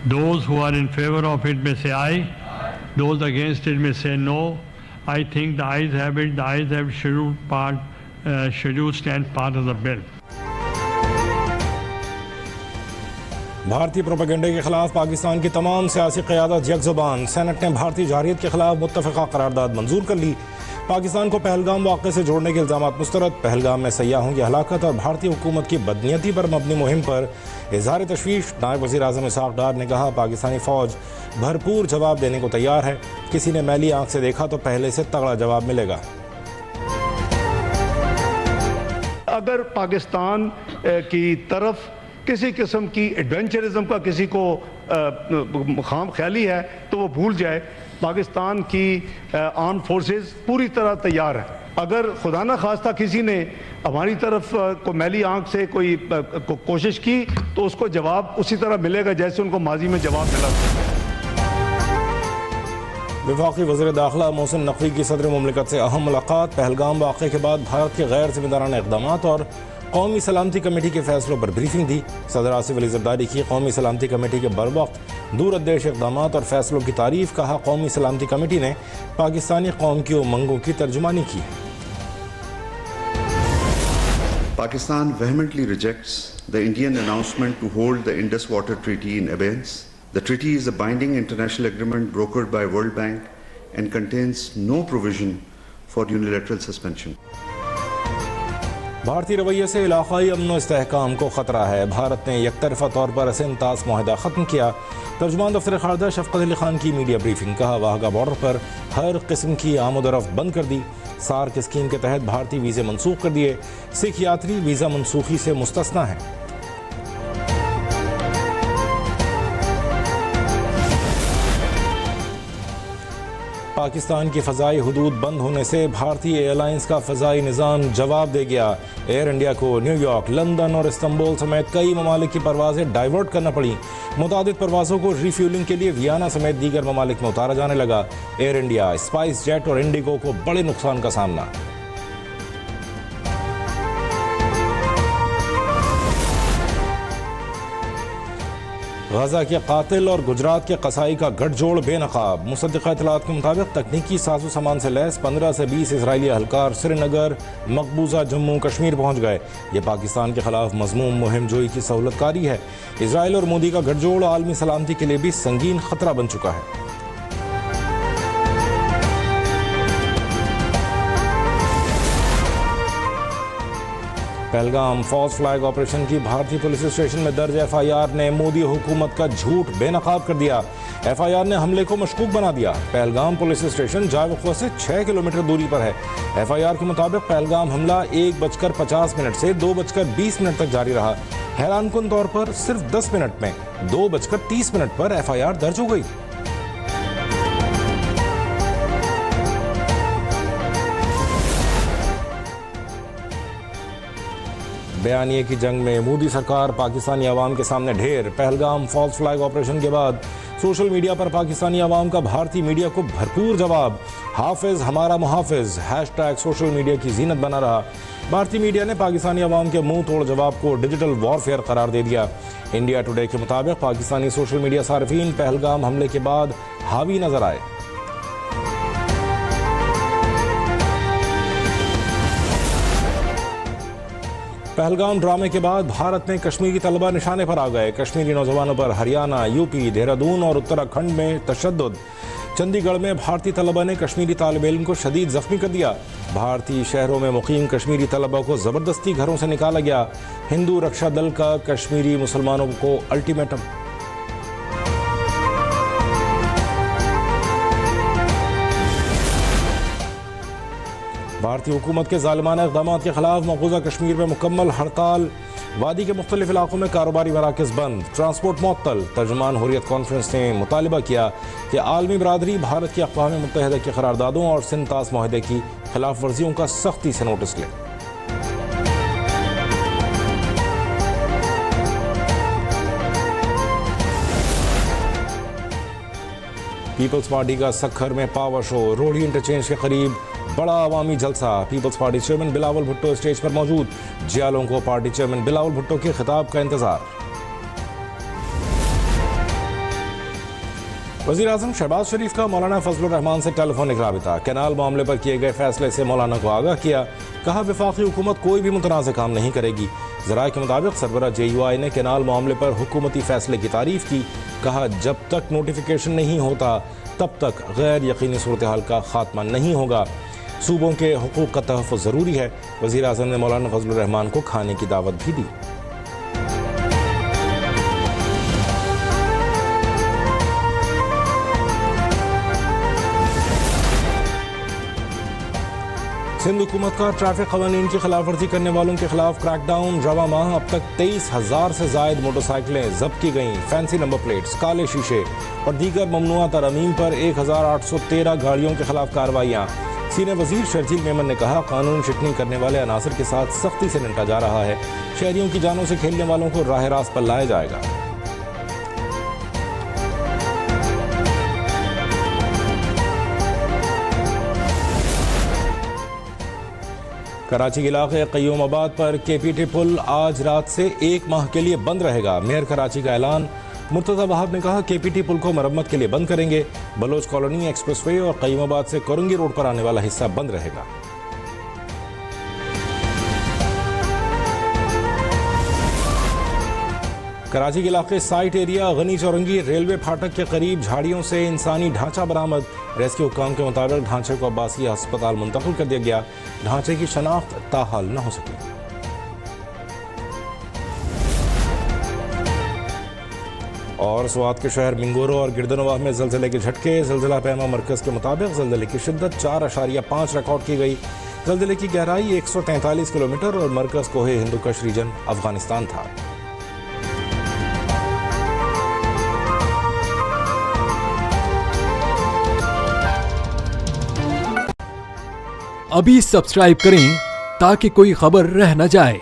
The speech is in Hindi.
Those who are in favor of it may say aye. Those against it may say no. I think the ayes have it. The ayes have scheduled stand part of the bill. भारतीय प्रोपेगेंडे के खिलाफ पाकिस्तान की तमाम सियासी क़यादत यकजुबान। सेनेट ने भारतीय जारहियत के खिलाफ मुत्तफ़िक़ा करारदाद मंजूर कर ली। पाकिस्तान को पहलगाम वाक़े से जोड़ने के इल्ज़ामात मुस्तरद। पहलगाम में सयाहों की हलाकत और भारतीय हुकूमत की बदनीयती पर मबनी मुहिम पर इज़हार तशवीश। नायब वज़ीर आज़म इसहाक़ डार ने कहा, पाकिस्तानी फ़ौज भरपूर जवाब देने को तैयार है। किसी ने मैली आँख से देखा तो पहले से तगड़ा जवाब मिलेगा। अगर पाकिस्तान की तरफ किसी किस्म की एडवेंचरिज्म का किसी को खाम ख्याली है तो वो भूल जाए। पाकिस्तान की आर्म फोर्सेस पूरी तरह तैयार है। अगर खुदा न खास्ता किसी ने हमारी तरफ को मैली आंख से कोई कोशिश की तो उसको जवाब उसी तरह मिलेगा जैसे उनको माजी में जवाब मिला। वफाकी वज़ीर दाखिला मोहसिन नकवी की सदर मुमलिकत से अहम मुलाकात। पहलगाम वाक़े के बाद भारत के गैर ज़िम्मेदाराना इक़दामात और कौमी सलामती कमेटी के फैसलों पर ब्रीफिंग दी। सदर आसिफ अली ज़रदारी की कौमी सलामती कमेटी के बरवक्त दूरअंदेश इक़दामात और फैसलों की तारीफ़। कहा, कौमी सलामती कमेटी ने पाकिस्तानी कौम की उमंगों की तर्जुमानी की। Pakistan vehemently rejects the Indian announcement to hold the Indus Water Treaty in abeyance. The treaty is a binding international agreement brokered by World Bank and contains no provision for unilateral suspension. भारतीय रवैये से इलाक़ाई अमन व इस्तेहकाम को ख़तरा है। भारत ने यकतरफ़ा तौर पर असिन-तास मुआहदा ख़त्म किया। तर्जुमान दफ्तर ख़ारजा शफ़क़त अली ख़ान की मीडिया ब्रीफिंग। कहा, वाहगा बॉर्डर पर हर किस्म की आमद-ओ-रफ़्त बंद कर दी। सार्क स्कीम के तहत भारतीय वीज़े मनसूख कर दिए। सिख यात्री वीज़ा मनसूखी से मुस्तस्ना हैं। पाकिस्तान की फ़ज़ाई हुदूद बंद होने से भारतीय एयरलाइंस का फ़ज़ाई निज़ाम जवाब दे गया। एयर इंडिया को न्यूयॉर्क, लंदन और इस्तांबुल समेत कई ममालिक की परवाज़ें डाइवर्ट करना पड़ी। मुतादिद परवाज़ों को रीफ्यूलिंग के लिए वियना समेत दीगर ममालिक में उतारा जाने लगा। एयर इंडिया, स्पाइस जेट और इंडिगो को बड़े नुकसान का सामना। गजा के कातिल और गुजरात के कसाई का गठजोड़ बेनकाब। मुसद्दिक़ा इत्तलात के मुताबिक तकनीकी साजो सामान से लैस 15 से 20 इसराइली अहलकार श्रीनगर, मकबूजा जम्मू कश्मीर पहुँच गए। ये पाकिस्तान के खिलाफ मज़मूम मुहिम जोई की सहूलतकारी है। इसराइल और मोदी का गठजोड़ आलमी सलामती के लिए भी संगीन खतरा बन चुका है। पहलगाम फॉल्स फ्लैग ऑपरेशन की भारतीय पुलिस स्टेशन में दर्ज FIR ने मोदी हुकूमत का झूठ बेनकाब कर दिया। FIR ने हमले को मशकूक बना दिया। पहलगाम पुलिस स्टेशन जायवखुआ से 6 किलोमीटर दूरी पर है। FIR के मुताबिक पहलगाम हमला 1:50 से 2:20 तक जारी रहा। हैरानकुन तौर पर सिर्फ 10 मिनट में 2:30 पर FIR दर्ज हो गई। बयानिए की जंग में मोदी सरकार पाकिस्तानी अवाम के सामने ढेर। पहलगाम फॉल्स फ्लैग ऑपरेशन के बाद सोशल मीडिया पर पाकिस्तानी अवाम का भारतीय मीडिया को भरपूर जवाब। हाफिज हमारा मुहाफिज हैशटैग सोशल मीडिया की जीनत बना रहा। भारतीय मीडिया ने पाकिस्तानी अवाम के मुंह तोड़ जवाब को डिजिटल वॉरफेयर करार दे दिया। इंडिया टुडे के मुताबिक पाकिस्तानी सोशल मीडिया सार्फिन पहलगाम हमले के बाद हावी नजर आए। पहलगाम ड्रामे के बाद भारत में कश्मीरी तलबा निशाने पर आ गए। कश्मीरी नौजवानों पर हरियाणा, यूपी, देहरादून और उत्तराखंड में तशद्दुद। चंडीगढ़ में भारतीय तलबा ने कश्मीरी तालिब इल्म को शदीद जख्मी कर दिया। भारतीय शहरों में मुकीम कश्मीरी तलबा को ज़बरदस्ती घरों से निकाला गया। हिंदू रक्षा दल का कश्मीरी मुसलमानों को अल्टीमेटम। भारतीय हुकूमत के ज़ालिमाना इक़दामात के खिलाफ मकबूजा कश्मीर में मुकम्मल हड़ताल। वादी के मुख्तलिफ इलाकों में कारोबारी मराकज़ बंद, ट्रांसपोर्ट मुअत्तल। तर्जुमान हुर्रियत कॉन्फ्रेंस ने मुतालिबा किया कि आलमी बरादरी भारत की अक़वाम मुत्तहिदा की करारदादों और सिन-तास मुआहदे की खिलाफ वर्जियों का सख्ती से नोटिस ले। पीपल्स पार्टी का सखर में पावर शो। रोडी इंटरचेंज के करीब बड़ा अवामी जलसा। पीपल्स पार्टी चेयरमैन बिलावल भुट्टो स्टेज पर मौजूद। जियालों को पार्टी चेयरमैन बिलावल भुट्टो के खिताब का इंतजार। वज़ीर आज़म शहबाज शरीफ का मौलाना फजलुर रहमान से टेलीफोनिक राबिता। कैनाल मामले पर किए गए फैसले से मौलाना को आगाह किया। कहा वफाकी हुकूमत कोई भी मुतनाज़ काम नहीं करेगी। ज़राए के मुताबिक सरबराह JUI ने कैनाल मामले पर हुकूमती फैसले की तारीफ की। कहा जब तक नोटिफिकेशन नहीं होता तब तक गैर यकीनी सूरत हाल का खात्मा नहीं होगा। सूबों के हुकूक का तहफ़्फ़ुज़ ज़रूरी है। वज़ीर आज़म ने मौलाना फजलुर रहमान को खाने की दावत भी दी। सिंध हुकूमत का ट्रैफिक कवानीन की खिलाफ वर्जी करने वालों के खिलाफ क्रैकडाउन। रवा माह अब तक 23,000 से जायद मोटरसाइकिलें जब्त की गईं। फैंसी नंबर प्लेट्स, काले शीशे और दीगर ममनुआ तरमीम पर 1,813 गाड़ियों के खिलाफ कार्रवाइयाँ। सीनियर वजीर शर्जील मेमन ने कहा कानून शिकनी करने वाले अनासर के साथ सख्ती से निपटा जा रहा है। शहरियों की जानों से खेलने वालों को राह रास्त पर लाया जाएगा। कराची के इलाके क़य्यूमाबाद पर KPT पुल आज रात से 1 माह के लिए बंद रहेगा। मेयर कराची का ऐलान। मुर्तज़ा वहाब ने कहा KPT पुल को मरम्मत के लिए बंद करेंगे। बलोच कॉलोनी एक्सप्रेसवे और क़य्यूमाबाद से कोरंगी रोड पर आने वाला हिस्सा बंद रहेगा। कराची के इलाके साइट एरिया गनी चौरंगी रेलवे फाटक के करीब झाड़ियों से इंसानी ढांचा बरामद। रेस्क्यू हुक्काम के मुताबिक ढांचे को अब्बासिया अस्पताल मुंतकिल कर दिया गया। ढांचे की शनाख्त ताहाल न हो सकी। और स्वात के शहर मिंगोरो और गिरदनवाह में ज़लज़ले के झटके। ज़लज़ला पैमा मरकज़ के मुताबिक ज़लज़ले की शिद्दत 4.5 रिकॉर्ड की गई। ज़लज़ले की गहराई 143 किलोमीटर और मरकज़ कोहे हिंदुकश रीजन अफगानिस्तान था। अभी सब्सक्राइब करें ताकि कोई खबर रह न जाए।